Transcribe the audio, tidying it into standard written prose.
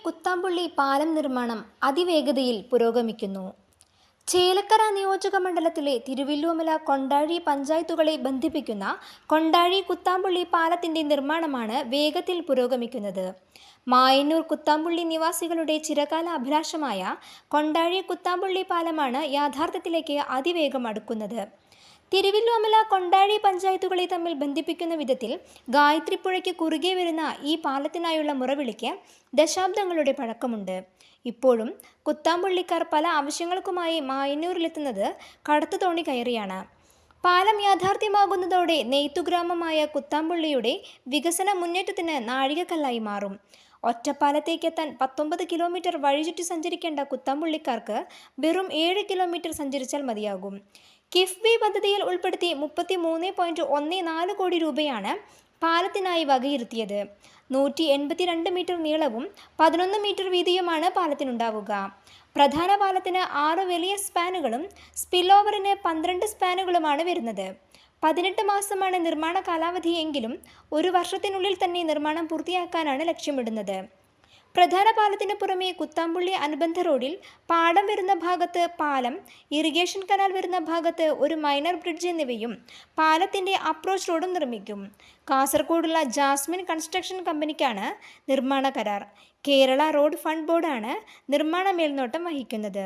കുത്താമ്പുള്ളി പാലം നിർമ്മാണം അതിവേഗതയിൽ പുരോഗമിക്കുന്നു. ചേലക്കര നിയോജക മണ്ഡലത്തിലെ തിരുവല്ലുവമല കൊണ്ടാഴി പഞ്ചായത്തുകളെ ബന്ധിപ്പിക്കുന്ന കൊണ്ടാഴി കുത്താമ്പുള്ളി പാലത്തിന്റെ നിർമ്മാണമാണ് വേഗത്തിൽ പുരോഗമിക്കുന്നത്. മായന്നൂർ കുത്താമ്പുള്ളി നിവാസികളുടെ ചിരകാല അഭിലാഷമായ കൊണ്ടാഴി കുത്താമ്പുള്ളി പാലമാണ് യാഥാർത്ഥ്യത്തിലേക്ക് അതിവേഗം അടുക്കുന്നത്. തിരുവല്ലുവമല കൊണ്ടാഴി പഞ്ചായത്തുകളെ തമ്മിൽ ബന്ധിപ്പിക്കുന്ന വിധത്തിൽ ഗായത്രിപ്പുഴയ്ക്ക് കുറുകെ വരുന്ന ഈ പാലത്തിനായുള്ള മുറവിളിക്ക് ദശാബ്ദങ്ങളുടെ പഴക്കമുണ്ട്. ഇപ്പോഴും കുത്താമ്പുള്ളിക്കാർ പല ആവശ്യങ്ങൾക്കുമായി മായന്നൂരിലെത്തുന്നത് കടത്തുതോണി കയറിയാണ്. പാലം യാഥാർത്ഥ്യമാകുന്നതോടെ നെയ്ത്തുഗ്രാമമായ കുത്താമ്പുള്ളിയുടെ വികസന മുന്നേറ്റത്തിന് നാഴികക്കല്ലായി മാറും. ഒറ്റപ്പാലത്തേക്കെത്താൻ 19 കിലോമീറ്റർ വഴിചുറ്റി സഞ്ചരിക്കേണ്ട കുത്താമ്പുള്ളിക്കാർക്ക് വെറും 7 കിലോമീറ്റർ സഞ്ചരിച്ചാൽ മതിയാകും. കിഫ്ബി പദ്ധതിയിൽ ഉൾപ്പെടുത്തി 33.14 കോടി രൂപയാണ് പാലത്തിനായി വകയിരുത്തിയത്. 182 മീറ്റർ നീളവും 11 മീറ്റർ വീതിയുമാണ് പാലത്തിനുണ്ടാവുക. പ്രധാന പാലത്തിന് 6 വലിയ സ്പാനുകളും സ്പിൽ ഓവറിന് 12 സ്പാനുകളുമാണ് വരുന്നത്. 18 മാസമാണ് നിർമ്മാണ കാലാവധിയെങ്കിലും 1 വർഷത്തിനുള്ളിൽ തന്നെ നിർമ്മാണം പൂർത്തിയാക്കാനാണ് ലക്ഷ്യമിടുന്നത്. പ്രധാന പാലത്തിന് പുറമെ കുത്താമ്പുള്ളി അനുബന്ധ റോഡിൽ പാടം വരുന്ന ഭാഗത്ത് പാലം, ഇറിഗേഷൻ കനാൽ വരുന്ന ഭാഗത്ത് ഒരു മൈനർ ബ്രിഡ്ജ് എന്നിവയും പാലത്തിന്റെ അപ്രോച്ച് റോഡും നിർമ്മിക്കും. കാസർഗോഡുള്ള ജാസ്മിൻ കൺസ്ട്രക്ഷൻ കമ്പനിക്കാണ് നിർമ്മാണ കരാർ. കേരള റോഡ് ഫണ്ട് ബോർഡാണ് നിർമ്മാണ മേൽനോട്ടം വഹിക്കുന്നത്.